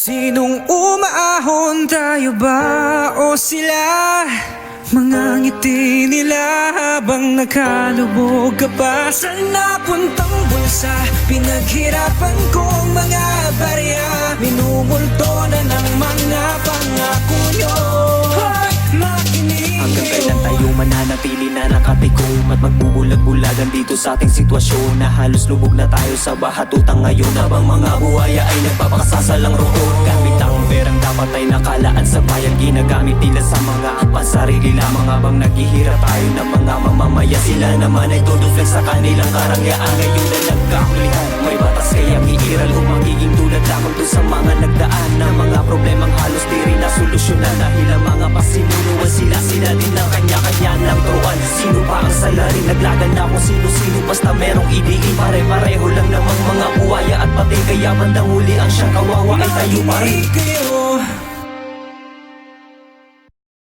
Sinong umaahon, tayo ba o sila? Mga ngiti nila habang nakalubog ka pa sa napuntang bulsa. Pinaghirapan kong mga barya, minumulto na ng mga pangako nyo. Hoy, makinig Hanggang kailan tayo mananatili na nakatikom at magbubulag-bulagan dito sa ating sitwasyon na halos lubog na tayo sa bahatutang ngayon habang mga buhaya ay nagpapakasasalang roon. Gamit ang perang dapat ay nakalaan sa bayan, ginagamit nila sa mga pansarili lamang habang naghihirap tayo ng mga mamamaya. Sila naman ay todo flex sa kanilang karangyaan. Ngayon na nagkakulihan, may batas kayang iiral o magiging tulad lamang dun sa mga nagdaan na mga problemang halos di rin nasolusyonan dahil ang mga pasimunuan sila din ang kanya-kanya ng turuan. Sino pa ang salarin? Naglagan na kung sino-sino basta merong idiin. Pare-pareho lang namang mga buhaya at pati kaya bandang huli ang siyang kawawa ay tayo pa rin. Makinig kayo